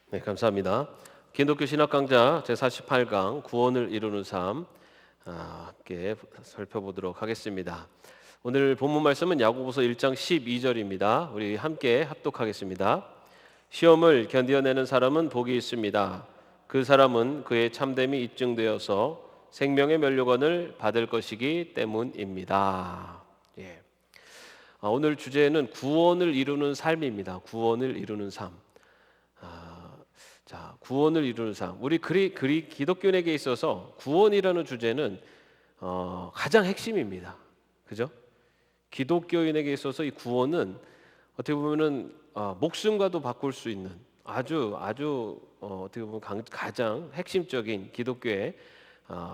네, 감사합니다. 기독교 신학 강좌 제48강 구원을 이루는 삶 함께 살펴보도록 하겠습니다. 오늘 본문 말씀은 야고보서 1장 12절입니다. 우리 함께 합독하겠습니다. 시험을 견디어내는 사람은 복이 있습니다. 그 사람은 그의 참됨이 입증되어서 생명의 면류관을 받을 것이기 때문입니다. 예. 오늘 주제는 구원을 이루는 삶입니다. 구원을 이루는 삶. 구원을 이루는 삶. 우리 기독교인에게 있어서 구원이라는 주제는 가장 핵심입니다. 그죠? 기독교인에게 있어서 이 구원은 어떻게 보면은 목숨과도 바꿀 수 있는 아주 어떻게 보면 가장 핵심적인 기독교의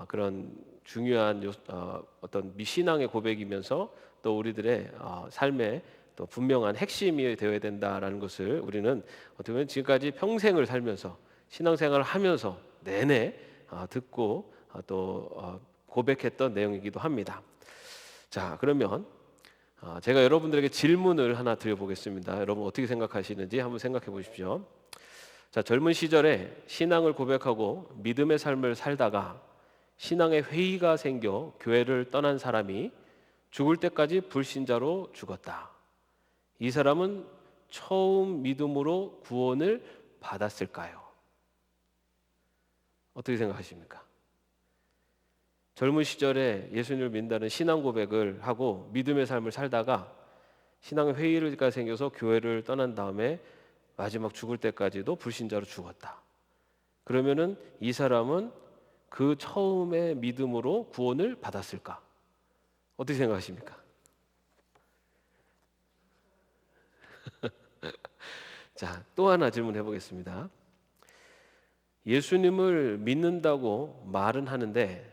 그런 중요한 어떤 신앙의 고백이면서 또 우리들의 삶의 또 분명한 핵심이 되어야 된다라는 것을 우리는 어떻게 보면 지금까지 평생을 살면서 신앙생활을 하면서 내내 듣고 또 고백했던 내용이기도 합니다. 자, 그러면 제가 여러분들에게 질문을 하나 드려보겠습니다. 여러분 어떻게 생각하시는지 한번 생각해 보십시오. 자, 젊은 시절에 신앙을 고백하고 믿음의 삶을 살다가 신앙의 회의가 생겨 교회를 떠난 사람이 죽을 때까지 불신자로 죽었다. 이 사람은 처음 믿음으로 구원을 받았을까요? 어떻게 생각하십니까? 젊은 시절에 예수님을 믿는다는 신앙 고백을 하고 믿음의 삶을 살다가 신앙의 회의가 생겨서 교회를 떠난 다음에 마지막 죽을 때까지도 불신자로 죽었다. 그러면은 이 사람은 그 처음의 믿음으로 구원을 받았을까? 어떻게 생각하십니까? 자, 또 하나 질문해 보겠습니다. 예수님을 믿는다고 말은 하는데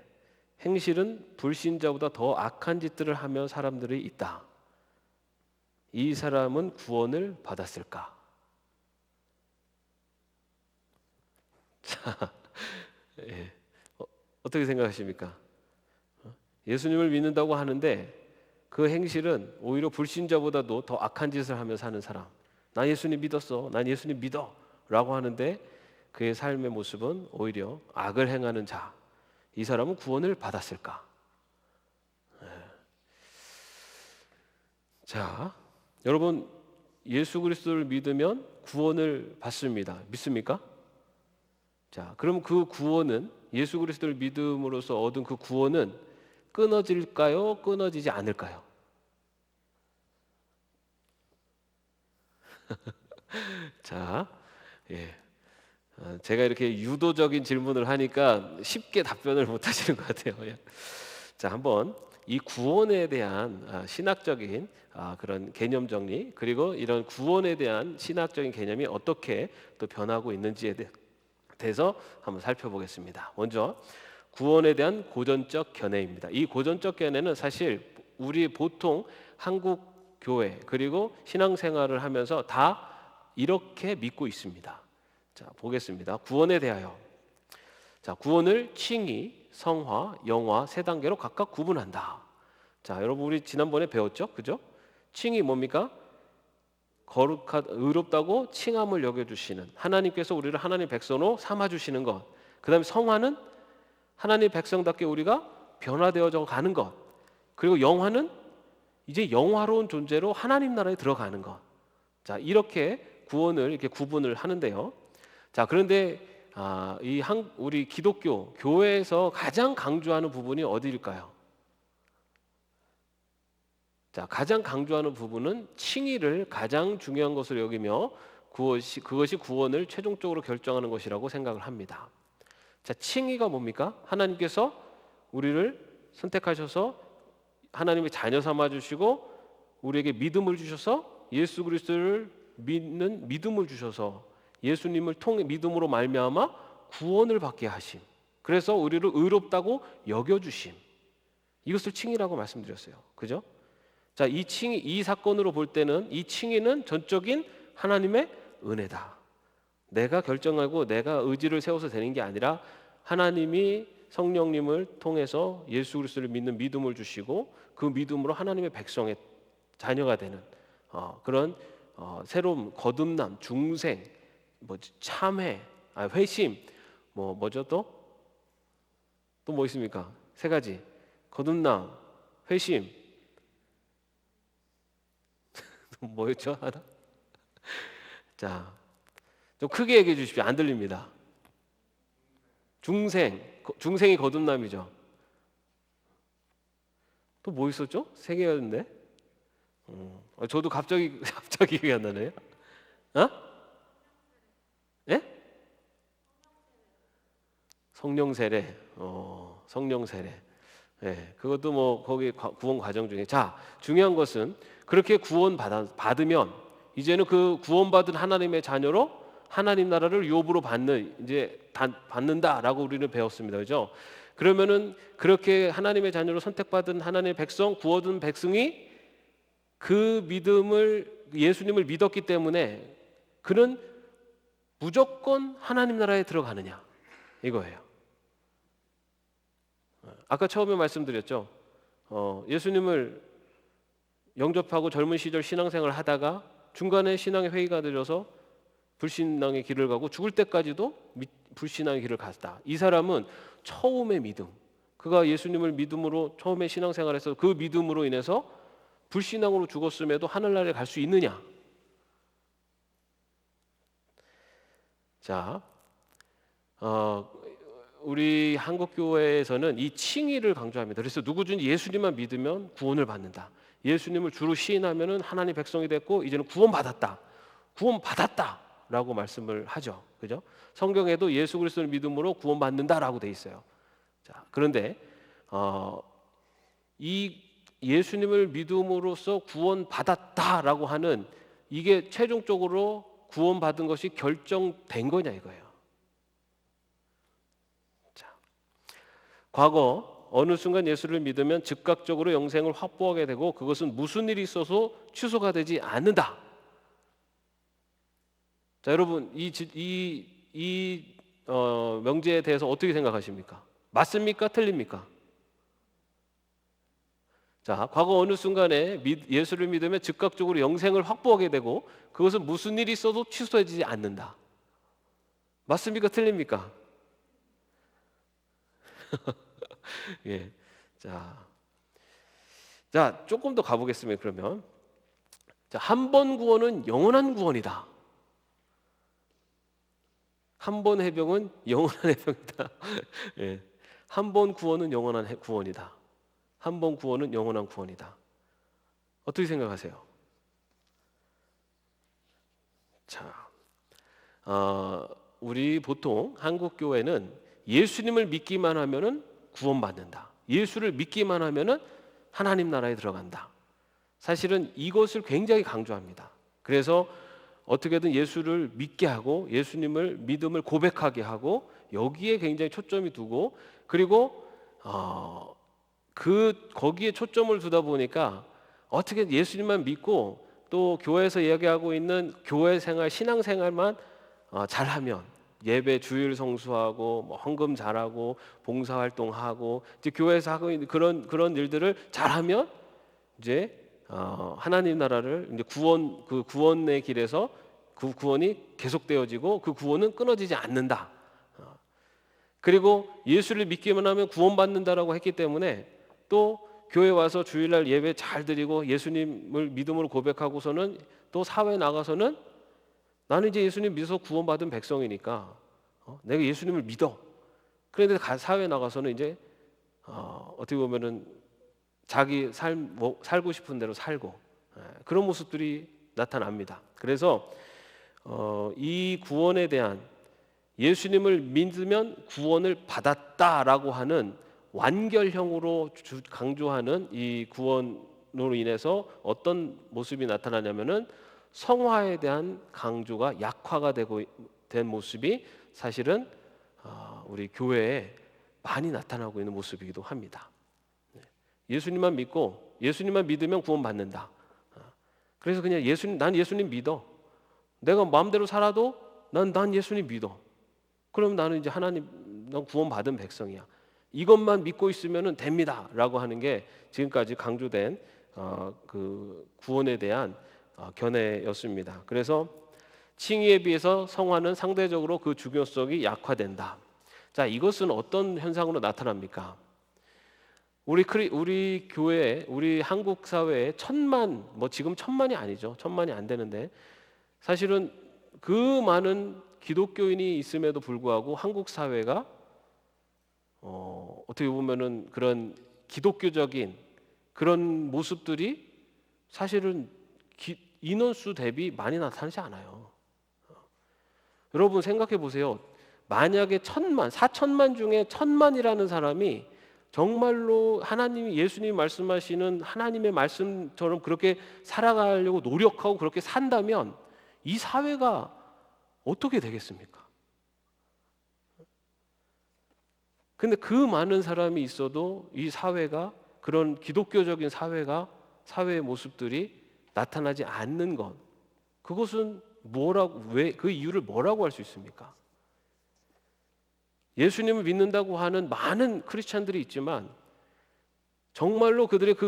행실은 불신자보다 더 악한 짓들을 하며 사람들이 있다. 이 사람은 구원을 받았을까? 자, 예. 어떻게 생각하십니까? 예수님을 믿는다고 하는데 그 행실은 오히려 불신자보다도 더 악한 짓을 하며 사는 사람. 난 예수님 믿었어. 난 예수님 믿어. 라고 하는데 그의 삶의 모습은 오히려 악을 행하는 자. 이 사람은 구원을 받았을까? 자, 여러분 예수 그리스도를 믿으면 구원을 받습니다. 믿습니까? 자, 그럼 그 구원은 예수 그리스도를 믿음으로써 얻은 그 구원은 끊어질까요? 끊어지지 않을까요? 자, 예. 제가 이렇게 유도적인 질문을 하니까 쉽게 답변을 못 하시는 것 같아요. 예. 자, 한번 이 구원에 대한 신학적인 그런 개념 정리, 그리고 이런 구원에 대한 신학적인 개념이 어떻게 또 변하고 있는지에 대해서 한번 살펴보겠습니다. 먼저 구원에 대한 고전적 견해입니다. 이 고전적 견해는 사실 우리 보통 한국 교회 그리고 신앙생활을 하면서 다 이렇게 믿고 있습니다. 자, 보겠습니다. 구원에 대하여. 자, 구원을 칭의, 성화, 영화 세 단계로 각각 구분한다. 자, 여러분 우리 지난번에 배웠죠? 그죠? 칭의 뭡니까? 의롭다고 칭함을 여겨주시는 하나님께서 우리를 하나님 백성으로 삼아주시는 것. 그 다음에 성화는 하나님 백성답게 우리가 변화되어져 가는 것. 그리고 영화는 이제 영화로운 존재로 하나님 나라에 들어가는 것. 자, 이렇게 구원을 이렇게 구분을 하는데요. 자, 그런데 우리 기독교 교회에서 가장 강조하는 부분이 어디일까요? 자, 가장 강조하는 부분은 칭의를 가장 중요한 것으로 여기며 그것이 구원을 최종적으로 결정하는 것이라고 생각을 합니다. 자, 칭의가 뭡니까? 하나님께서 우리를 선택하셔서 하나님의 자녀 삼아 주시고 우리에게 믿음을 주셔서 예수 그리스도를 믿는 믿음을 주셔서 예수님을 통해 믿음으로 말미암아 구원을 받게 하심. 그래서 우리를 의롭다고 여겨 주심. 이것을 칭의라고 말씀드렸어요. 그죠? 자, 이 사건으로 볼 때는 이 칭의는 전적인 하나님의 은혜다. 내가 결정하고 내가 의지를 세워서 되는 게 아니라 하나님이 성령님을 통해서 예수 그리스도를 믿는 믿음을 주시고 그 믿음으로 하나님의 백성의 자녀가 되는 그런 새로운 거듭남, 중생, 뭐지? 참회, 회심, 뭐죠 또? 또 뭐 있습니까? 세 가지. 거듭남, 회심, 뭐였죠? 하나? 자, 좀 크게 얘기해 주십시오. 안 들립니다. 중생이 거듭남이죠. 또 뭐 있었죠? 세 개였는데. 저도 갑자기 기억이 안 나네요. 어? 예? 성령 세례. 성령 세례. 예, 그것도 뭐 거기 구원 과정 중에 중요한 것은 그렇게 받으면 이제는 그 구원받은 하나님의 자녀로 하나님 나라를 유업으로 받는다라고 우리는 배웠습니다. 그죠? 그러면은 그렇게 하나님의 자녀로 선택받은 하나님의 백성, 구원받은 백성이 그 예수님을 믿었기 때문에 그는 무조건 하나님 나라에 들어가느냐 이거예요. 아까 처음에 말씀드렸죠. 예수님을 영접하고 젊은 시절 신앙생활을 하다가 중간에 신앙의 회의가 들어서 불신앙의 길을 가고 죽을 때까지도 불신앙의 길을 갔다. 이 사람은 처음의 믿음, 그가 예수님을 믿음으로 처음에 신앙생활에서 그 믿음으로 인해서 불신앙으로 죽었음에도 하늘나라에 갈 수 있느냐? 자, 우리 한국 교회에서는 이 칭의를 강조합니다. 그래서 누구든지 예수님만 믿으면 구원을 받는다. 예수님을 주로 시인하면은 하나님 백성이 됐고 이제는 구원받았다라고 말씀을 하죠. 그죠? 성경에도 예수 그리스도를 믿음으로 구원받는다라고 돼 있어요. 자, 그런데 이 예수님을 믿음으로써 구원받았다라고 하는 이게 최종적으로 구원받은 것이 결정된 거냐 이거예요. 자, 과거 어느 순간 예수를 믿으면 즉각적으로 영생을 확보하게 되고 그것은 무슨 일이 있어서 취소가 되지 않는다. 자, 여러분 이 명제에 대해서 어떻게 생각하십니까? 맞습니까? 틀립니까? 자, 과거 어느 순간에 예수를 믿으면 즉각적으로 영생을 확보하게 되고 그것은 무슨 일이 있어도 취소되지 않는다. 맞습니까? 틀립니까? 예. 자, 조금 더 가보겠습니다. 그러면 한 번 구원은 영원한 구원이다. 한 번 해병은 영원한 해병이다. 예. 한 번 구원은 영원한 구원이다. 한 번 구원은 영원한 구원이다. 어떻게 생각하세요? 자, 우리 보통 한국 교회는 예수님을 믿기만 하면은 구원받는다. 예수를 믿기만 하면은 하나님 나라에 들어간다. 사실은 이것을 굉장히 강조합니다. 그래서 어떻게든 예수를 믿게 하고 예수님을 믿음을 고백하게 하고 여기에 굉장히 초점이 두고 그리고 거기에 초점을 두다 보니까 어떻게 예수님만 믿고 또 교회에서 이야기하고 있는 교회 생활, 신앙 생활만 잘하면 예배 주일 성수하고 헌금 잘하고 봉사 활동하고 이제 교회에서 하고 있는 그런 일들을 잘하면 이제 하나님 나라를 이제 그 구원의 길에서 그 구원이 계속되어지고 그 구원은 끊어지지 않는다. 그리고 예수를 믿기만 하면 구원받는다라고 했기 때문에 또 교회 와서 주일날 예배 잘 드리고 예수님을 믿음으로 고백하고서는 또 사회 나가서는 나는 이제 예수님 믿어서 구원받은 백성이니까 내가 예수님을 믿어. 그런데 사회 나가서는 이제 어떻게 보면은 자기 살고 싶은 대로 살고 그런 모습들이 나타납니다. 그래서 이 구원에 대한 예수님을 믿으면 구원을 받았다라고 하는 완결형으로 강조하는 이 구원으로 인해서 어떤 모습이 나타나냐면은 성화에 대한 강조가 약화가 된 모습이 사실은 우리 교회에 많이 나타나고 있는 모습이기도 합니다. 예수님만 믿으면 구원받는다. 그래서 그냥 난 예수님 믿어. 내가 마음대로 살아도 난 예수님 믿어. 그럼 나는 이제 난 구원받은 백성이야. 이것만 믿고 있으면 됩니다라고 하는 게 지금까지 강조된 그 구원에 대한 견해였습니다. 그래서 칭의에 비해서 성화는 상대적으로 그 중요성이 약화된다. 자, 이것은 어떤 현상으로 나타납니까? 우리 교회, 우리 한국 사회에 지금 천만이 아니죠. 천만이 안 되는데 사실은 그 많은 기독교인이 있음에도 불구하고 한국 사회가 어떻게 보면은 그런 기독교적인 그런 모습들이 사실은 인원수 대비 많이 나타나지 않아요. 여러분 생각해 보세요. 만약에 4천만 중에 1,000만이라는 사람이 정말로 예수님이 말씀하시는 하나님의 말씀처럼 그렇게 살아가려고 노력하고 그렇게 산다면 이 사회가 어떻게 되겠습니까? 근데 그 많은 사람이 있어도 이 사회가 그런 기독교적인 사회의 모습들이 나타나지 않는 것, 그것은 왜 그 이유를 뭐라고 할 수 있습니까? 예수님을 믿는다고 하는 많은 크리스찬들이 있지만 정말로 그들의 그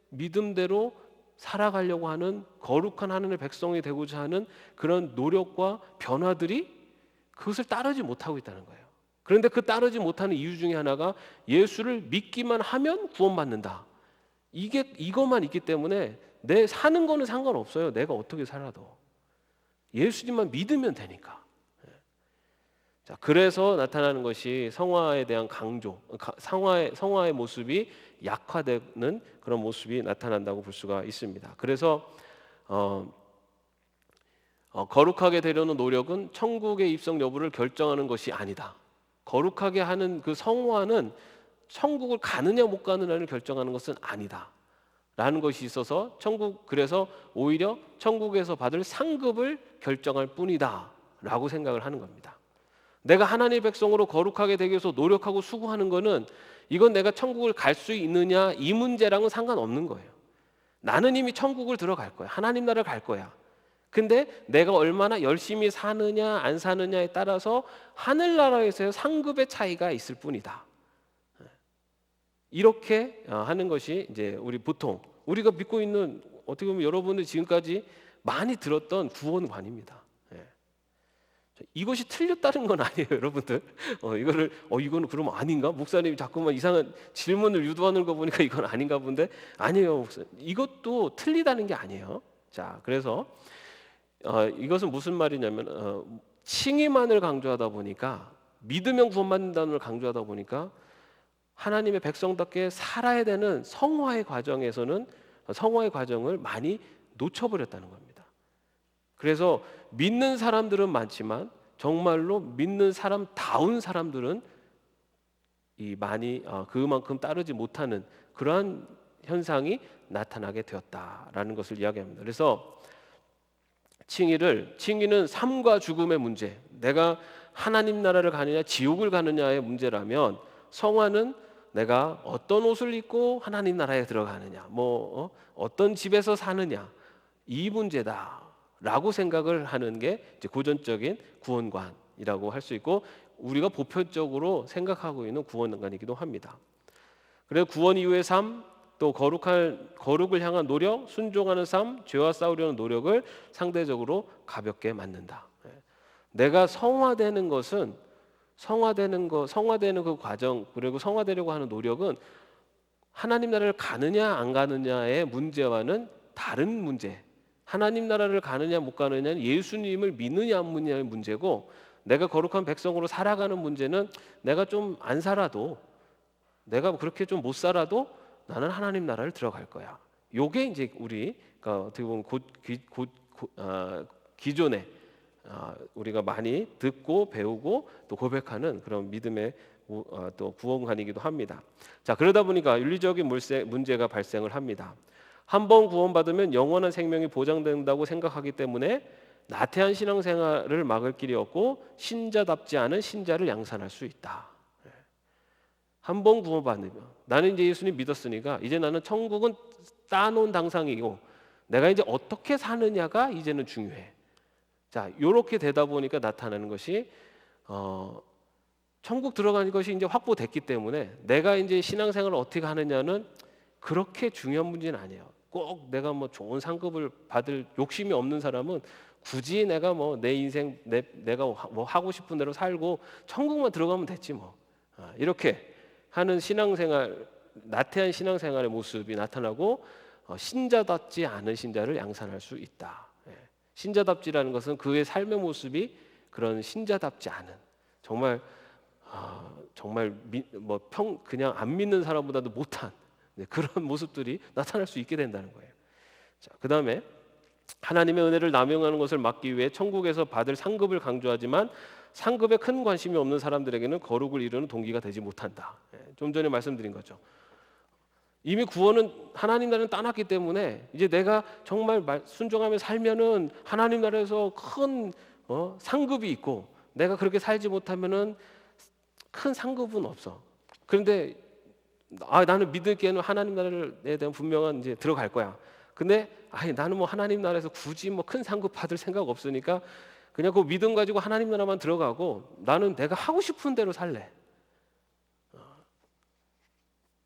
믿음대로 살아가려고 하는 거룩한 하나님의 백성이 되고자 하는 그런 노력과 변화들이 그것을 따르지 못하고 있다는 거예요. 그런데 그 따르지 못하는 이유 중에 하나가 예수를 믿기만 하면 구원받는다. 이것만 있기 때문에 내 사는 거는 상관없어요. 내가 어떻게 살아도 예수님만 믿으면 되니까. 자, 그래서 나타나는 것이 성화에 대한 성화의 모습이 약화되는 그런 모습이 나타난다고 볼 수가 있습니다. 그래서 거룩하게 되려는 노력은 천국의 입성 여부를 결정하는 것이 아니다. 거룩하게 하는 그 성화는 천국을 가느냐 못 가느냐를 결정하는 것은 아니다. 라는 것이 있어서 그래서 오히려 천국에서 받을 상급을 결정할 뿐이다. 라고 생각을 하는 겁니다. 내가 하나님의 백성으로 거룩하게 되기 위해서 노력하고 수고하는 것은 이건 내가 천국을 갈 수 있느냐 이 문제랑은 상관없는 거예요. 나는 이미 천국을 들어갈 거야. 하나님 나라를 갈 거야. 근데 내가 얼마나 열심히 사느냐 안 사느냐에 따라서 하늘나라에서의 상급의 차이가 있을 뿐이다. 이렇게 하는 것이 이제 우리가 믿고 있는, 어떻게 보면 여러분들 지금까지 많이 들었던 구원관입니다. 이것이 틀렸다는 건 아니에요, 여러분들. 이거는 그러면 아닌가? 목사님이 자꾸만 이상한 질문을 유도하는 거 보니까 이건 아닌가 본데, 아니에요, 목사님. 이것도 틀리다는 게 아니에요. 자, 그래서 이것은 무슨 말이냐면 칭의만을 강조하다 보니까, 믿으면 구원받는다는 걸 강조하다 보니까 하나님의 백성답게 살아야 되는 성화의 과정을 많이 놓쳐버렸다는 겁니다. 그래서 믿는 사람들은 많지만 정말로 믿는 사람다운 사람들은 많이 그만큼 따르지 못하는 그러한 현상이 나타나게 되었다라는 것을 이야기합니다. 그래서 칭의는 삶과 죽음의 문제, 내가 하나님 나라를 가느냐 지옥을 가느냐의 문제라면, 성화는 내가 어떤 옷을 입고 하나님 나라에 들어가느냐, 어떤 집에서 사느냐, 이 문제다라고 생각을 하는 게 이제 고전적인 구원관이라고 할 수 있고, 우리가 보편적으로 생각하고 있는 구원관이기도 합니다. 그래서 구원 이후의 삶, 또 거룩을 향한 노력, 순종하는 삶, 죄와 싸우려는 노력을 상대적으로 가볍게 맞는다. 내가 성화되는 그 과정, 그리고 성화되려고 하는 노력은 하나님 나라를 가느냐 안 가느냐의 문제와는 다른 문제. 하나님 나라를 가느냐 못 가느냐는 예수님을 믿느냐 안 믿느냐의 문제고, 내가 거룩한 백성으로 살아가는 문제는 내가 좀 안 살아도, 내가 그렇게 좀 못 살아도 나는 하나님 나라를 들어갈 거야. 요게 이제 우리가 어떻게 보면 기존에 우리가 많이 듣고 배우고 또 고백하는 그런 믿음의 또 구원관이기도 합니다. 자, 그러다 보니까 윤리적인 문제가 발생을 합니다. 한 번 구원받으면 영원한 생명이 보장된다고 생각하기 때문에 나태한 신앙생활을 막을 길이 없고 신자답지 않은 신자를 양산할 수 있다. 한 번 구원받으면, 나는 이제 예수님 믿었으니까 이제 나는 천국은 따놓은 당상이고 내가 이제 어떻게 사느냐가 이제는 중요해. 자, 이렇게 되다 보니까 나타나는 것이 천국 들어가는 것이 이제 확보됐기 때문에 내가 이제 신앙생활을 어떻게 하느냐는 그렇게 중요한 문제는 아니에요. 꼭 내가 좋은 상급을 받을 욕심이 없는 사람은 굳이 내가 뭐 내 인생 내가 뭐 하고 싶은 대로 살고 천국만 들어가면 됐지 뭐. 이렇게 하는 신앙생활, 나태한 신앙생활의 모습이 나타나고 신자답지 않은 신자를 양산할 수 있다. 신자답지라는 것은 그의 삶의 모습이 그런 신자답지 않은, 정말 정말 그냥 안 믿는 사람보다도 못한 그런 모습들이 나타날 수 있게 된다는 거예요. 자, 그다음에 하나님의 은혜를 남용하는 것을 막기 위해 천국에서 받을 상급을 강조하지만 상급에 큰 관심이 없는 사람들에게는 거룩을 이루는 동기가 되지 못한다. 좀 전에 말씀드린 거죠. 이미 구원은 하나님 나라는 따놨기 때문에 이제 내가 정말 순종하며 살면은 하나님 나라에서 큰 상급이 있고, 내가 그렇게 살지 못하면은 큰 상급은 없어. 그런데 나는 믿을게는 하나님 나라에 대한 분명한 이제 들어갈 거야. 근데 나는 뭐 하나님 나라에서 굳이 뭐 큰 상급 받을 생각 없으니까 그냥 그 믿음 가지고 하나님 나라만 들어가고 나는 내가 하고 싶은 대로 살래.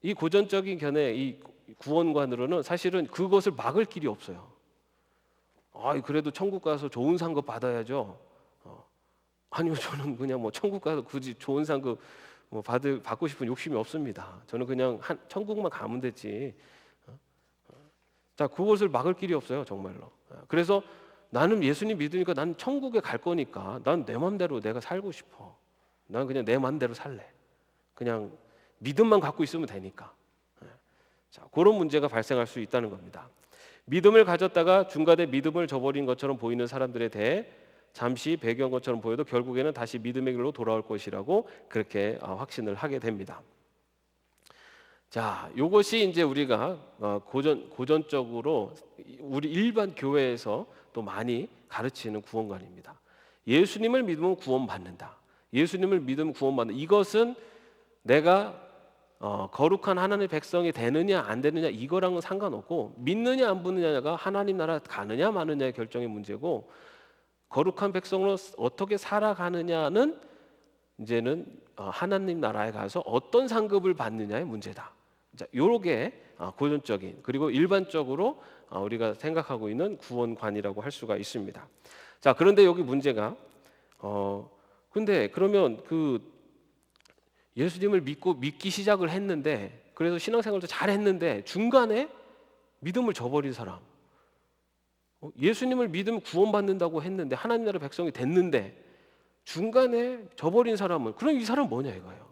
이 고전적인 견해, 이 구원관으로는 사실은 그것을 막을 길이 없어요. 그래도 천국 가서 좋은 상급 받아야죠. 아니요, 저는 그냥 뭐 천국 가서 굳이 좋은 상급 뭐 받고 싶은 욕심이 없습니다. 저는 그냥 천국만 가면 되지. 자, 그것을 막을 길이 없어요, 정말로. 그래서 나는 예수님 믿으니까 난 천국에 갈 거니까 난 내 맘대로 내가 살고 싶어. 난 그냥 내 맘대로 살래. 그냥 믿음만 갖고 있으면 되니까. 자, 그런 문제가 발생할 수 있다는 겁니다. 믿음을 가졌다가 중간에 믿음을 저버린 것처럼 보이는 사람들에 대해 잠시 배교한 것처럼 보여도 결국에는 다시 믿음의 길로 돌아올 것이라고 그렇게 확신을 하게 됩니다. 자, 이것이 이제 우리가 고전적으로 우리 일반 교회에서 또 많이 가르치는 구원관입니다. 예수님을 믿으면 구원받는다. 예수님을 믿으면 구원받는다. 이것은 내가 거룩한 하나님의 백성이 되느냐 안 되느냐 이거랑은 상관없고, 믿느냐 안 믿느냐가 하나님 나라 가느냐 마느냐의 결정의 문제고, 거룩한 백성으로 어떻게 살아가느냐는 이제는 하나님 나라에 가서 어떤 상급을 받느냐의 문제다. 자, 요게 고전적인, 그리고 일반적으로 우리가 생각하고 있는 구원관이라고 할 수가 있습니다. 자, 그런데 여기 문제가 근데 그러면 예수님을 믿기 시작을 했는데, 그래서 신앙생활도 잘 했는데 중간에 믿음을 저버린 사람, 예수님을 믿으면 구원받는다고 했는데 하나님 나라 백성이 됐는데 중간에 저버린 사람은, 그럼 이 사람은 뭐냐 이거예요.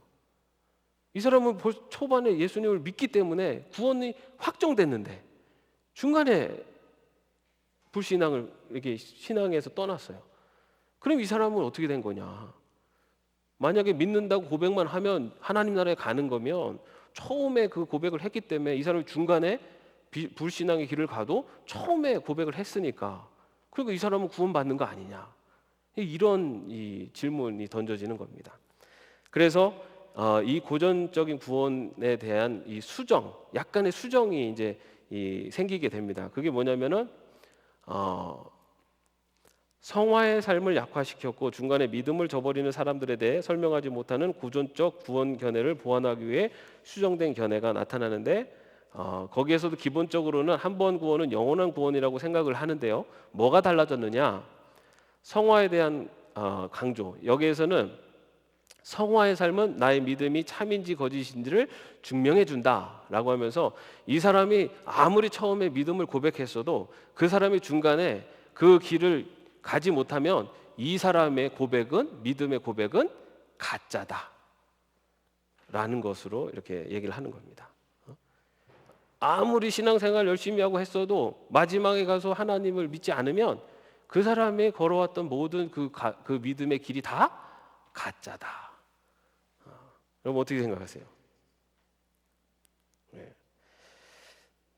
이 사람은 초반에 예수님을 믿기 때문에 구원이 확정됐는데 중간에 불신앙을 이렇게 신앙에서 떠났어요. 그럼 이 사람은 어떻게 된 거냐? 만약에 믿는다고 고백만 하면 하나님 나라에 가는 거면 처음에 그 고백을 했기 때문에 이 사람이 중간에 불신앙의 길을 가도 처음에 고백을 했으니까, 그리고 이 사람은 구원받는 거 아니냐? 이런 이 질문이 던져지는 겁니다. 그래서 이 고전적인 구원에 대한 이 약간의 수정이 이제 생기게 됩니다. 그게 뭐냐면은 성화의 삶을 약화시켰고 중간에 믿음을 저버리는 사람들에 대해 설명하지 못하는 고전적 구원 견해를 보완하기 위해 수정된 견해가 나타나는데, 거기에서도 기본적으로는 한 번 구원은 영원한 구원이라고 생각을 하는데요. 뭐가 달라졌느냐? 성화에 대한 강조. 여기에서는 성화의 삶은 나의 믿음이 참인지 거짓인지를 증명해 준다라고 하면서, 이 사람이 아무리 처음에 믿음을 고백했어도 그 사람이 중간에 그 길을 가지 못하면 이 사람의 고백은, 믿음의 고백은 가짜다 라는 것으로 이렇게 얘기를 하는 겁니다. 아무리 신앙생활 열심히 하고 했어도 마지막에 가서 하나님을 믿지 않으면 그 사람이 걸어왔던 모든 그 믿음의 길이 다 가짜다. 여러분 어떻게 생각하세요? 네.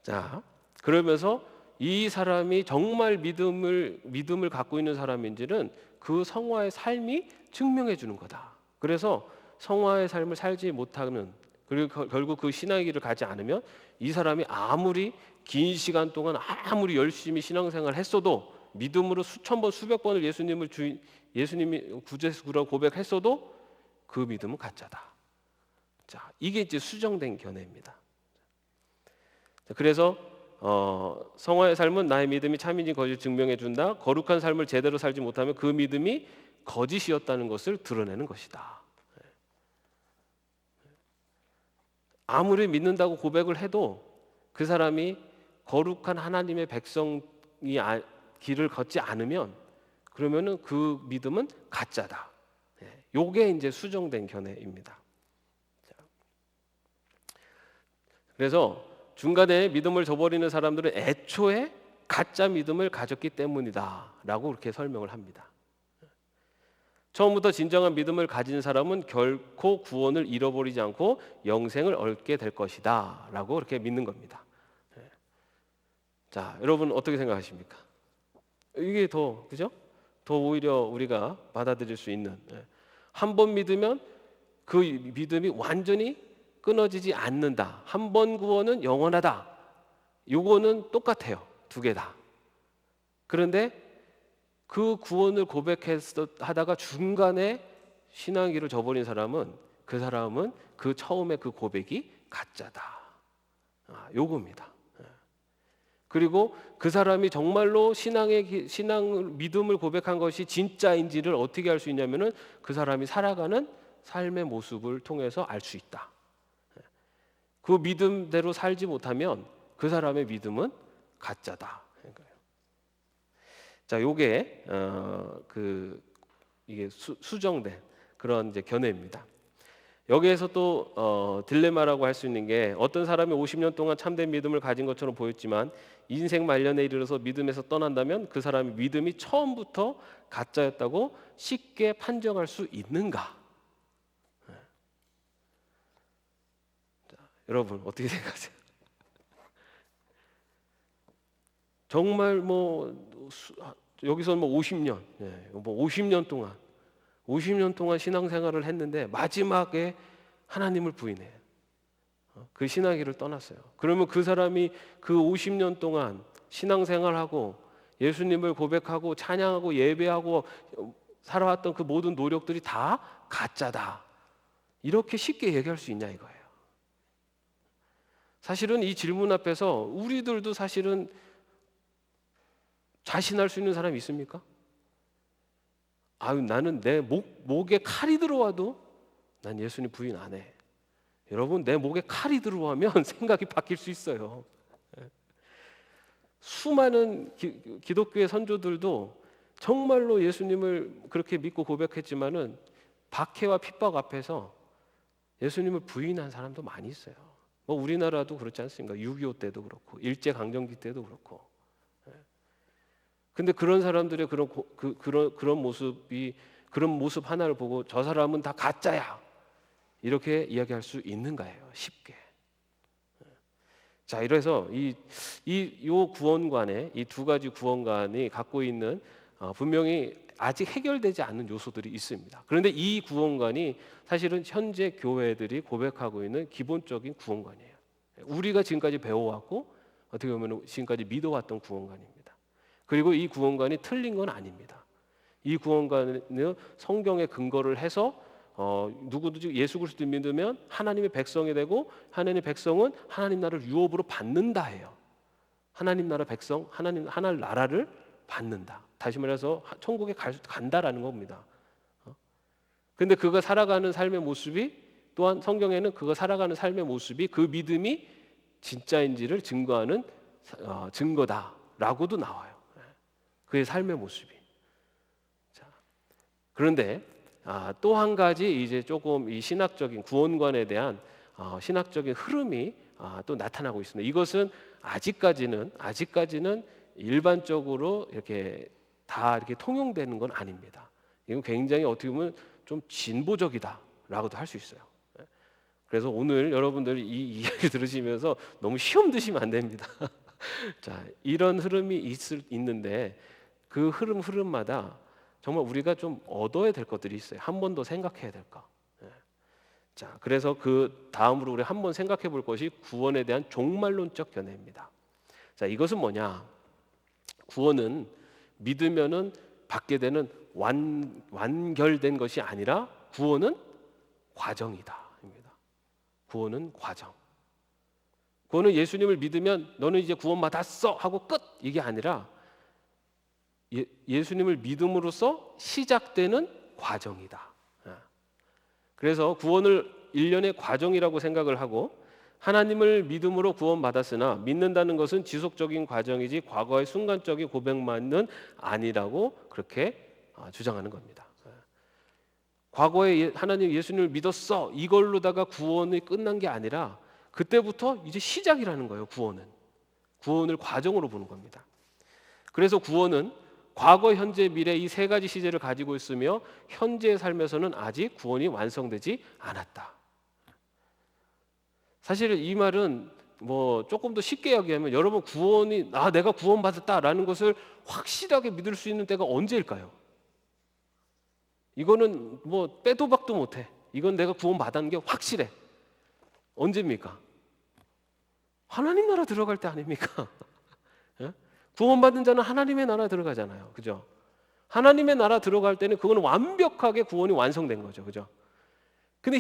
자, 그러면서 이 사람이 정말 믿음을 갖고 있는 사람인지는 그 성화의 삶이 증명해 주는 거다. 그래서 성화의 삶을 살지 못하는, 그리고 결국 그 신앙의 길을 가지 않으면 이 사람이 아무리 긴 시간 동안 아무리 열심히 신앙생활을 했어도, 믿음으로 수천 번 수백 번을 예수님이 구주라고 고백했어도 그 믿음은 가짜다. 자, 이게 이제 수정된 견해입니다. 그래서 성화의 삶은 나의 믿음이 참인지 거짓 증명해 준다. 거룩한 삶을 제대로 살지 못하면 그 믿음이 거짓이었다는 것을 드러내는 것이다. 아무리 믿는다고 고백을 해도 그 사람이 거룩한 하나님의 백성이 길을 걷지 않으면 그러면은 그 믿음은 가짜다. 요게 이제 수정된 견해입니다. 그래서 중간에 믿음을 저버리는 사람들은 애초에 가짜 믿음을 가졌기 때문이다라고 그렇게 설명을 합니다. 처음부터 진정한 믿음을 가진 사람은 결코 구원을 잃어버리지 않고 영생을 얻게 될 것이다라고 그렇게 믿는 겁니다. 자, 여러분 어떻게 생각하십니까? 이게 더 그죠? 더 오히려 우리가 받아들일 수 있는 한 번 믿으면 그 믿음이 완전히 끊어지지 않는다. 한 번 구원은 영원하다. 요거는 똑같아요. 두 개 다. 그런데 그 구원을 고백하다가 중간에 신앙길을 저버린 사람은 그 사람은 그 처음에 그 고백이 가짜다. 요겁니다. 그리고 그 사람이 정말로 신앙 믿음을 고백한 것이 진짜인지를 어떻게 알 수 있냐면은 그 사람이 살아가는 삶의 모습을 통해서 알 수 있다. 그 믿음대로 살지 못하면 그 사람의 믿음은 가짜다. 자, 요게 이게 수정된 그런 이제 견해입니다. 여기에서 또 딜레마라고 할 수 있는 게 어떤 사람이 50년 동안 참된 믿음을 가진 것처럼 보였지만 인생 말년에 이르러서 믿음에서 떠난다면 그 사람의 믿음이 처음부터 가짜였다고 쉽게 판정할 수 있는가? 자, 여러분 어떻게 생각하세요? 정말 여기서 50년, 뭐 50년 동안 신앙생활을 했는데 마지막에 하나님을 부인해. 그 신앙길을 떠났어요. 그러면 그 사람이 그 50년 동안 신앙생활하고 예수님을 고백하고 찬양하고 예배하고 살아왔던 그 모든 노력들이 다 가짜다. 이렇게 쉽게 얘기할 수 있냐 이거예요. 사실은 이 질문 앞에서 우리들도 사실은 자신할 수 있는 사람이 있습니까? 나는 내 목에 칼이 들어와도 난 예수님 부인 안 해. 여러분 내 목에 칼이 들어오면 생각이 바뀔 수 있어요. 수많은 기독교의 선조들도 정말로 예수님을 그렇게 믿고 고백했지만은 박해와 핍박 앞에서 예수님을 부인한 사람도 많이 있어요. 뭐 우리나라도 그렇지 않습니까? 6.25 때도 그렇고 일제강점기 때도 그렇고. 근데 그런 사람들의 그런 모습 하나를 보고 저 사람은 다 가짜야 이렇게 이야기할 수 있는가요? 쉽게. 자, 이래서 이 구원관의 이 두 가지 구원관이 갖고 있는 분명히 아직 해결되지 않는 요소들이 있습니다. 그런데 이 구원관이 사실은 현재 교회들이 고백하고 있는 기본적인 구원관이에요. 우리가 지금까지 배워왔고 어떻게 보면 지금까지 믿어왔던 구원관입니다. 그리고 이 구원관이 틀린 건 아닙니다. 이 구원관은 성경에 근거를 해서 누구든지 예수 그리스도 믿으면 하나님의 백성이 되고 하나님의 백성은 하나님 나라를 유업으로 받는다 해요. 하나님 나라 백성, 하나님 나라를 받는다. 다시 말해서 천국에 간다라는 겁니다. 근데 그가 살아가는 삶의 모습이 또한 성경에는 그가 살아가는 삶의 모습이 그 믿음이 진짜인지를 증거하는 증거다라고도 나와요. 그의 삶의 모습이. 자, 그런데 또 한 가지 이제 조금 이 신학적인 구원관에 대한 신학적인 흐름이 또 나타나고 있습니다. 이것은 아직까지는 일반적으로 이렇게 다 이렇게 통용되는 건 아닙니다. 이건 굉장히 어떻게 보면 좀 진보적이다라고도 할 수 있어요. 그래서 오늘 여러분들 이 이야기 들으시면서 너무 시험 드시면 안 됩니다. 자, 이런 흐름이 있는데 그 흐름마다 정말 우리가 좀 얻어야 될 것들이 있어요. 한 번 더 생각해야 될까. 자, 그래서 그 다음으로 우리 한번 생각해 볼 것이 구원에 대한 종말론적 견해입니다. 자, 이것은 뭐냐? 구원은 믿으면은 받게 되는 완결된 것이 아니라 구원은 과정이다. 구원은 과정. 구원은 예수님을 믿으면 너는 이제 구원받았어 하고 끝, 이게 아니라 예수님을 믿음으로써 시작되는 과정이다. 그래서 구원을 일련의 과정이라고 생각을 하고, 하나님을 믿음으로 구원받았으나 믿는다는 것은 지속적인 과정이지 과거의 순간적인 고백만은 아니라고 그렇게 주장하는 겁니다. 과거에 하나님 예수님을 믿었어 이걸로다가 구원이 끝난 게 아니라 그때부터 이제 시작이라는 거예요. 구원을 과정으로 보는 겁니다. 그래서 구원은 과거, 현재, 미래 이 세 가지 시제를 가지고 있으며 현재의 삶에서는 아직 구원이 완성되지 않았다. 사실 이 말은 뭐 조금 더 쉽게 이야기하면, 여러분 구원이 내가 구원받았다라는 것을 확실하게 믿을 수 있는 때가 언제일까요? 이거는 뭐 빼도 박도 못해. 이건 내가 구원받은 게 확실해. 언제입니까? 하나님 나라 들어갈 때 아닙니까? 예? 구원받은 자는 하나님의 나라 들어가잖아요. 그죠? 하나님의 나라 들어갈 때는 그건 완벽하게 구원이 완성된 거죠. 그죠? 근데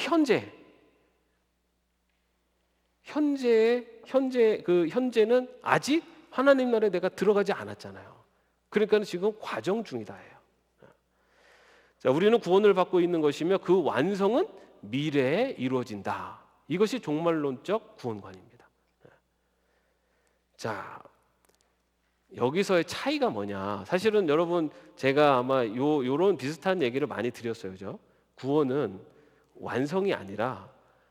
현재는 아직 하나님 나라에 내가 들어가지 않았잖아요. 그러니까 지금 과정 중이다예요. 자, 우리는 구원을 받고 있는 것이며 그 완성은 미래에 이루어진다. 이것이 종말론적 구원관입니다. 자, 여기서의 차이가 뭐냐? 사실은 여러분 제가 아마 요런 비슷한 얘기를 많이 드렸어요. 그죠? 구원은 완성이 아니라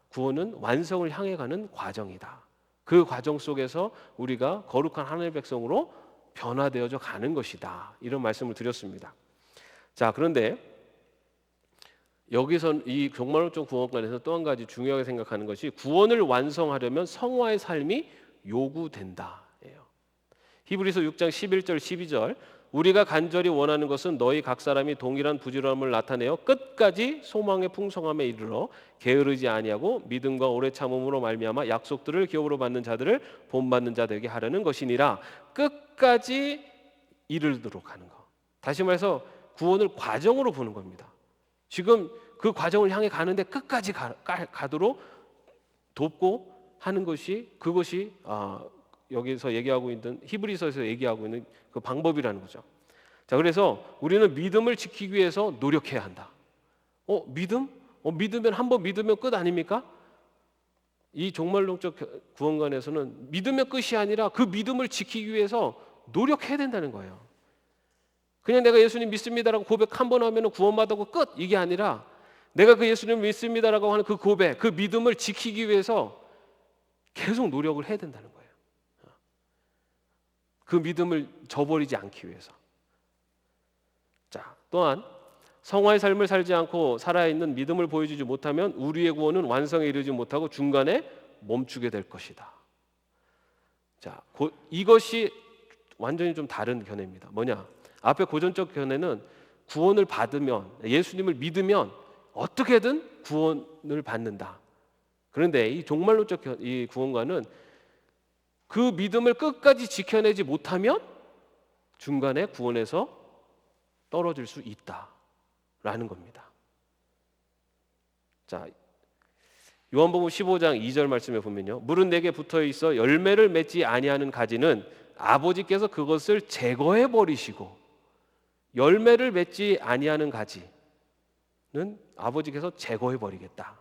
구원은 완성을 향해 가는 과정이다. 그 과정 속에서 우리가 거룩한 하나님의 백성으로 변화되어져 가는 것이다. 이런 말씀을 드렸습니다. 자, 그런데 여기서 이 종말론적 구원관에서 또 한 가지 중요하게 생각하는 것이, 구원을 완성하려면 성화의 삶이 요구된다. 히브리서 6장 11절 12절, 우리가 간절히 원하는 것은 너희 각 사람이 동일한 부지런함을 나타내어 끝까지 소망의 풍성함에 이르러 게으르지 아니하고 믿음과 오래 참음으로 말미암아 약속들을 기업으로 받는 자들을 본받는 자 되게 하려는 것이니라. 끝까지 이르도록 하는 것. 다시 말해서 구원을 과정으로 보는 겁니다. 지금 그 과정을 향해 가는데 끝까지 가도록 돕고 하는 것이, 그것이 여기서 얘기하고 있는, 히브리서에서 얘기하고 있는 그 방법이라는 거죠. 자, 그래서 우리는 믿음을 지키기 위해서 노력해야 한다. 믿으면 한번 믿으면 끝 아닙니까? 이 종말론적 구원관에서는 믿으면 끝이 아니라 그 믿음을 지키기 위해서 노력해야 된다는 거예요. 그냥 내가 예수님 믿습니다라고 고백 한 번 하면 구원받고 끝, 이게 아니라 내가 그 예수님 믿습니다라고 하는 그 고백, 그 믿음을 지키기 위해서 계속 노력을 해야 된다는 거예요. 그 믿음을 저버리지 않기 위해서. 자, 또한 성화의 삶을 살지 않고 살아있는 믿음을 보여주지 못하면 우리의 구원은 완성에 이르지 못하고 중간에 멈추게 될 것이다. 자, 이것이 완전히 좀 다른 견해입니다. 뭐냐? 앞에 고전적 견해는 구원을 받으면, 예수님을 믿으면 어떻게든 구원을 받는다. 그런데 이 종말론적 이 구원관은 그 믿음을 끝까지 지켜내지 못하면 중간에 구원에서 떨어질 수 있다라는 겁니다. 자, 요한복음 15장 2절 말씀에 보면요, 물은 내게 붙어 있어 열매를 맺지 아니하는 가지는 아버지께서 그것을 제거해 버리시고, 열매를 맺지 아니하는 가지는 아버지께서 제거해 버리겠다.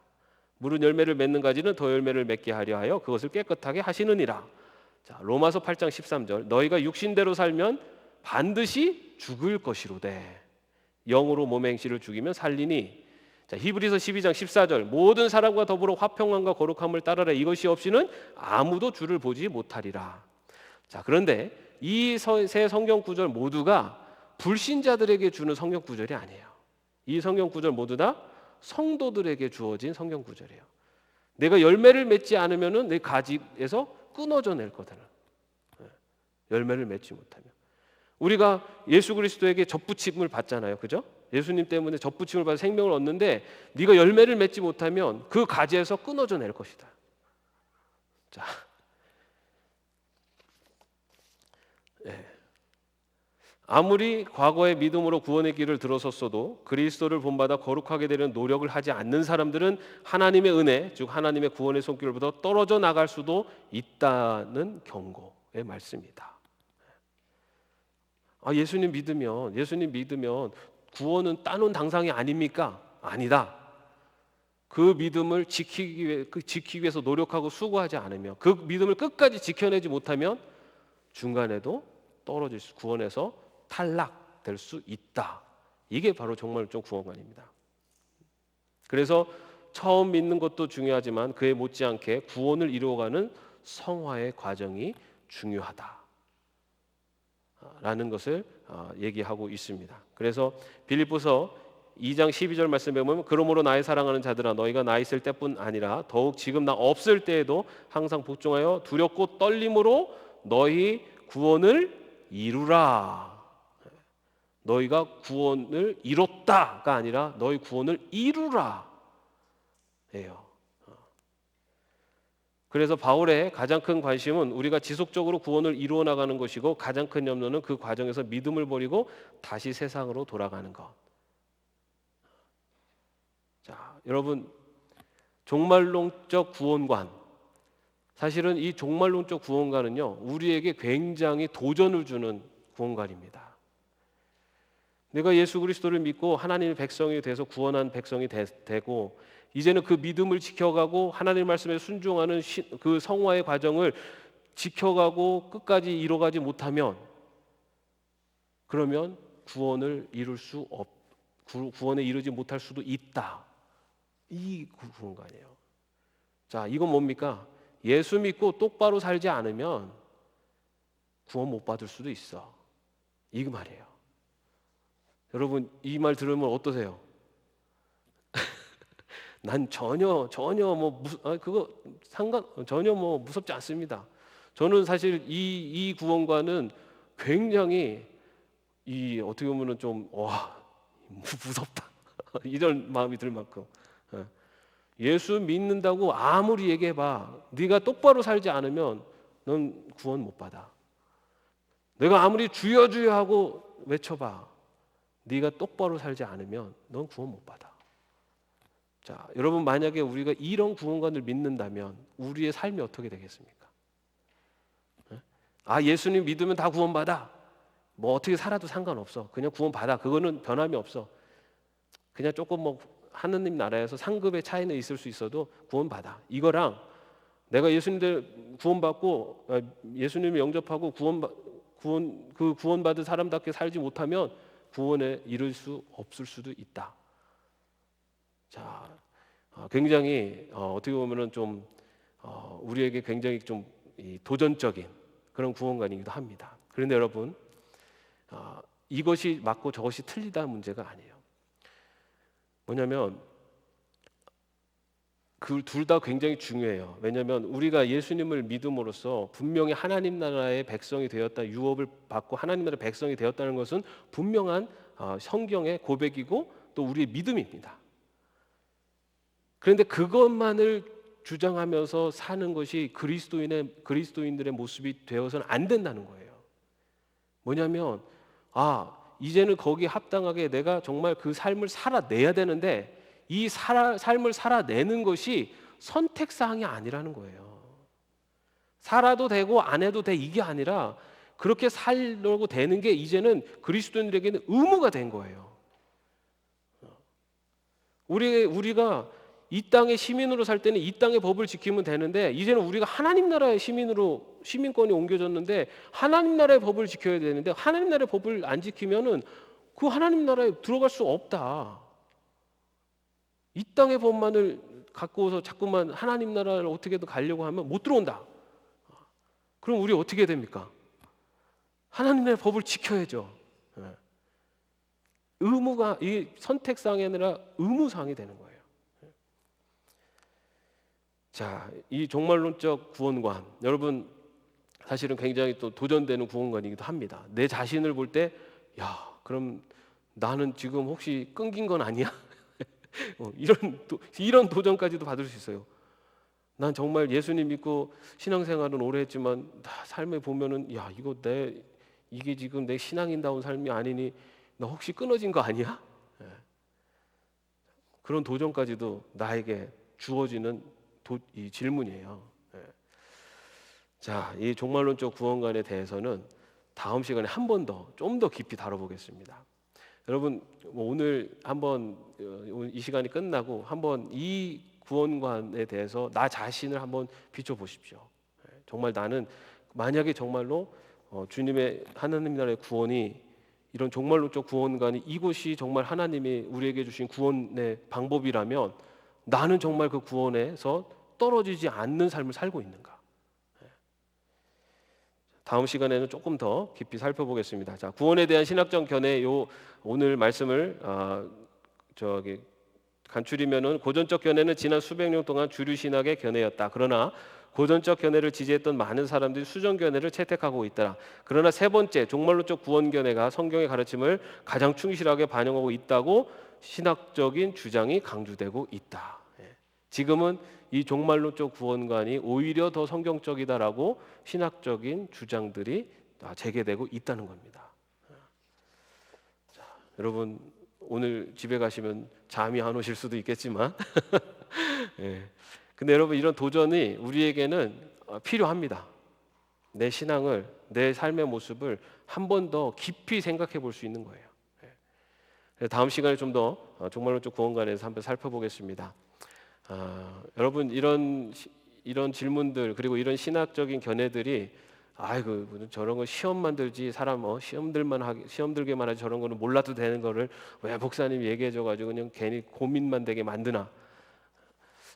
물은 열매를 맺는 가지는 더 열매를 맺게 하려 하여 그것을 깨끗하게 하시느니라. 자, 로마서 8장 13절, 너희가 육신대로 살면 반드시 죽을 것이로되 영으로 몸의 행실을 죽이면 살리니. 자, 히브리서 12장 14절, 모든 사람과 더불어 화평함과 거룩함을 따르라. 이것이 없이는 아무도 주를 보지 못하리라. 자, 그런데 이 세 성경 구절 모두가 불신자들에게 주는 성경 구절이 아니에요. 이 성경 구절 모두 다 성도들에게 주어진 성경 구절이에요. 내가 열매를 맺지 않으면은 내 가지에서 끊어져 낼 거다. 열매를 맺지 못하면. 우리가 예수 그리스도에게 젖붙임을 받잖아요. 그죠? 예수님 때문에 젖붙임을 받아 생명을 얻는데 네가 열매를 맺지 못하면 그 가지에서 끊어져 낼 것이다. 자, 아무리 과거의 믿음으로 구원의 길을 들어섰어도 그리스도를 본받아 거룩하게 되는 노력을 하지 않는 사람들은 하나님의 은혜, 즉 하나님의 구원의 손길보다 떨어져 나갈 수도 있다는 경고의 말씀입니다. 예수님 믿으면 구원은 따놓은 당상이 아닙니까? 아니다. 그 믿음을 지키기 위해서 노력하고 수고하지 않으며 그 믿음을 끝까지 지켜내지 못하면 중간에도 구원에서 탈락될 수 있다. 이게 바로 정말적 구원관입니다. 그래서 처음 믿는 것도 중요하지만 그에 못지않게 구원을 이루어가는 성화의 과정이 중요하다라는 것을 얘기하고 있습니다. 그래서 빌립보서 2장 12절 말씀에 보면 그러므로 나의 사랑하는 자들아 너희가 나 있을 때뿐 아니라 더욱 지금 나 없을 때에도 항상 복종하여 두렵고 떨림으로 너희 구원을 이루라. 너희가 구원을 이뤘다가 아니라 너희 구원을 이루라 예요. 그래서 바울의 가장 큰 관심은 우리가 지속적으로 구원을 이루어 나가는 것이고 가장 큰 염려는 그 과정에서 믿음을 버리고 다시 세상으로 돌아가는 것. 자, 여러분 종말론적 구원관, 사실은 이 종말론적 구원관은요 우리에게 굉장히 도전을 주는 구원관입니다. 내가 예수 그리스도를 믿고 하나님의 백성이 돼서 구원한 백성이 되고 이제는 그 믿음을 지켜가고 하나님 말씀에 순종하는 그 성화의 과정을 지켜가고 끝까지 이뤄가지 못하면 그러면 구원에 이르지 못할 수도 있다. 이 구원관이에요. 자, 이건 뭡니까? 예수 믿고 똑바로 살지 않으면 구원 못 받을 수도 있어. 이 말이에요. 여러분 이 말 들으면 어떠세요? 난 전혀 무섭지 않습니다. 저는 사실 이 구원과는 굉장히 어떻게 보면은 좀 무섭다 이런 마음이 들 만큼 예수 믿는다고 아무리 얘기해봐 네가 똑바로 살지 않으면 넌 구원 못 받아. 내가 아무리 주여 주여 하고 외쳐봐 네가 똑바로 살지 않으면 넌 구원 못 받아. 자, 여러분 만약에 우리가 이런 구원관을 믿는다면 우리의 삶이 어떻게 되겠습니까? 예수님 믿으면 다 구원받아. 뭐 어떻게 살아도 상관없어. 그냥 구원받아. 그거는 변함이 없어. 그냥 조금 하느님 나라에서 상급의 차이는 있을 수 있어도 구원받아. 이거랑 내가 예수님들 구원받고 예수님을 영접하고 구원받은 사람답게 살지 못하면 구원에 이를 수 없을 수도 있다. 자, 굉장히 어떻게 보면은 좀 우리에게 굉장히 좀 도전적인 그런 구원관이기도 합니다. 그런데 여러분 이것이 맞고 저것이 틀리다는 문제가 아니에요. 뭐냐면 그 둘 다 굉장히 중요해요. 왜냐하면 우리가 예수님을 믿음으로써 분명히 하나님 나라의 백성이 되었다, 유업을 받고 하나님 나라의 백성이 되었다는 것은 분명한 성경의 고백이고 또 우리의 믿음입니다. 그런데 그것만을 주장하면서 사는 것이 그리스도인들의 모습이 되어서는 안 된다는 거예요. 뭐냐면 이제는 거기에 합당하게 내가 정말 그 삶을 살아내야 되는데 이 삶을 살아내는 것이 선택사항이 아니라는 거예요. 살아도 되고 안 해도 돼 이게 아니라 그렇게 살려고 되는 게 이제는 그리스도인들에게는 의무가 된 거예요. 우리가 이 땅의 시민으로 살 때는 이 땅의 법을 지키면 되는데 이제는 우리가 하나님 나라의 시민권이 옮겨졌는데 하나님 나라의 법을 지켜야 되는데 하나님 나라의 법을 안 지키면은 그 하나님 나라에 들어갈 수 없다. 이 땅의 법만을 갖고서 자꾸만 하나님 나라를 어떻게든 가려고 하면 못 들어온다. 그럼 우리 어떻게 됩니까? 하나님의 법을 지켜야죠. 의무가 이 선택사항이 아니라 의무사항이 되는 거예요. 자, 이 종말론적 구원관 여러분 사실은 굉장히 또 도전되는 구원관이기도 합니다. 내 자신을 볼 때 그럼 나는 지금 혹시 끊긴 건 아니야? 이런 도전까지도 받을 수 있어요. 난 정말 예수님 믿고 신앙생활은 오래 했지만 삶에 보면은 이거 이게 지금 내 신앙인다운 삶이 아니니 너 혹시 끊어진 거 아니야? 예. 그런 도전까지도 나에게 주어지는 이 질문이에요. 예. 자, 이 종말론적 구원관에 대해서는 다음 시간에 한 번 더 좀 더 깊이 다뤄보겠습니다. 여러분 뭐 오늘 한번 이 시간이 끝나고 한번 이 구원관에 대해서 나 자신을 한번 비춰보십시오. 예. 정말 나는 만약에 정말로 주님의 하나님 나라의 구원이 이런 종말론적 구원관이 이곳이 정말 하나님이 우리에게 주신 구원의 방법이라면 나는 정말 그 구원에서 떨어지지 않는 삶을 살고 있는가? 다음 시간에는 조금 더 깊이 살펴보겠습니다. 자, 구원에 대한 신학적 견해 요 오늘 말씀을 간추리면은 고전적 견해는 지난 수백 년 동안 주류 신학의 견해였다. 그러나 고전적 견해를 지지했던 많은 사람들이 수정 견해를 채택하고 있더라. 그러나 세 번째 종말론적 구원 견해가 성경의 가르침을 가장 충실하게 반영하고 있다고 신학적인 주장이 강조되고 있다. 예. 지금은 이 종말론적 구원관이 오히려 더 성경적이다라고 신학적인 주장들이 제기되고 있다는 겁니다. 자, 여러분 오늘 집에 가시면 잠이 안 오실 수도 있겠지만 예. 근데 여러분 이런 도전이 우리에게는 필요합니다. 내 신앙을 내 삶의 모습을 한 번 더 깊이 생각해 볼 수 있는 거예요. 예. 다음 시간에 좀 더 종말론적 구원관에서 한번 살펴보겠습니다. 여러분 이런 질문들 그리고 이런 신학적인 견해들이 아이고 저런 거 시험 만들지 사람 시험 들게만 하지 저런 거는 몰라도 되는 거를 왜 목사님이 얘기해줘 가지고 그냥 괜히 고민만 되게 만드나.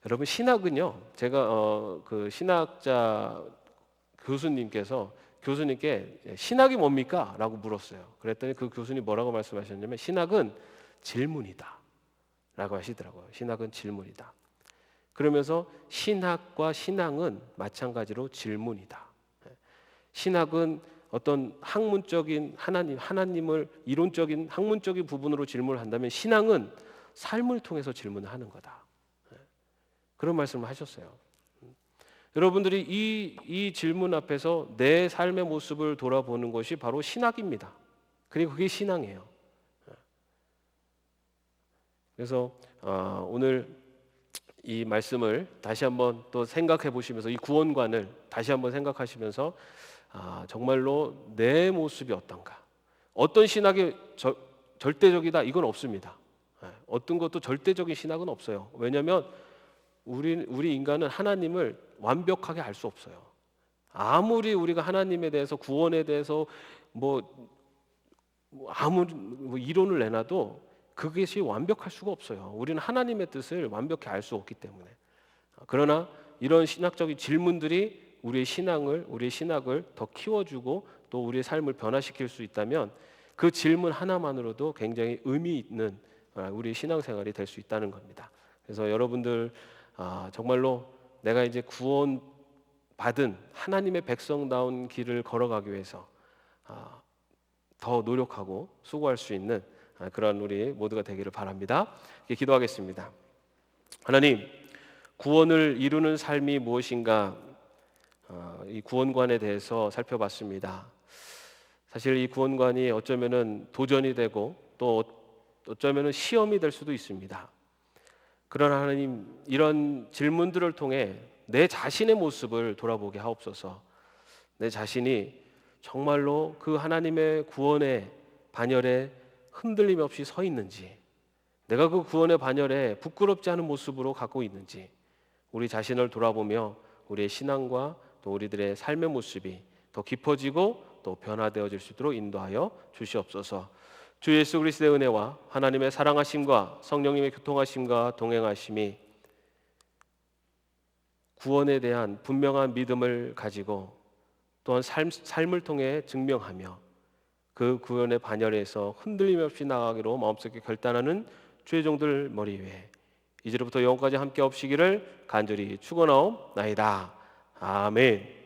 여러분 신학은요 제가 그 신학자 교수님께 신학이 뭡니까? 라고 물었어요. 그랬더니 그 교수님 뭐라고 말씀하셨냐면 신학은 질문이다 라고 하시더라고요. 신학은 질문이다. 그러면서 신학과 신앙은 마찬가지로 질문이다. 신학은 어떤 학문적인 하나님을 이론적인 학문적인 부분으로 질문을 한다면 신앙은 삶을 통해서 질문을 하는 거다. 그런 말씀을 하셨어요. 여러분들이 이 질문 앞에서 내 삶의 모습을 돌아보는 것이 바로 신학입니다. 그리고 그게 신앙이에요. 그래서 오늘 이 말씀을 다시 한번 또 생각해 보시면서 이 구원관을 다시 한번 생각하시면서 정말로 내 모습이 어떤가? 어떤 신학이 절대적이다 이건 없습니다. 어떤 것도 절대적인 신학은 없어요. 왜냐하면 우리 인간은 하나님을 완벽하게 알 수 없어요. 아무리 우리가 하나님에 대해서 구원에 대해서 아무리 이론을 내놔도 그것이 완벽할 수가 없어요. 우리는 하나님의 뜻을 완벽히 알 수 없기 때문에. 그러나 이런 신학적인 질문들이 우리의 신학을 더 키워주고 또 우리의 삶을 변화시킬 수 있다면 그 질문 하나만으로도 굉장히 의미 있는 우리의 신앙생활이 될 수 있다는 겁니다. 그래서 여러분들 정말로 내가 이제 구원받은 하나님의 백성다운 길을 걸어가기 위해서 더 노력하고 수고할 수 있는 그런 우리 모두가 되기를 바랍니다. 기도하겠습니다. 하나님, 구원을 이루는 삶이 무엇인가 이 구원관에 대해서 살펴봤습니다. 사실 이 구원관이 어쩌면은 도전이 되고 또 어쩌면은 시험이 될 수도 있습니다. 그러나 하나님 이런 질문들을 통해 내 자신의 모습을 돌아보게 하옵소서. 내 자신이 정말로 그 하나님의 구원의 반열에 흔들림 없이 서 있는지, 내가 그 구원의 반열에 부끄럽지 않은 모습으로 갖고 있는지 우리 자신을 돌아보며 우리의 신앙과 또 우리들의 삶의 모습이 더 깊어지고 또 변화되어질 수 있도록 인도하여 주시옵소서. 주 예수 그리스도의 은혜와 하나님의 사랑하심과 성령님의 교통하심과 동행하심이 구원에 대한 분명한 믿음을 가지고 또한 삶을 통해 증명하며 그 구원의 반열에서 흔들림 없이 나가기로 마음속에 결단하는 주의 종들 머리 위에 이제로부터 영원까지 함께 없시기를 간절히 축원하옵나이다. 아멘.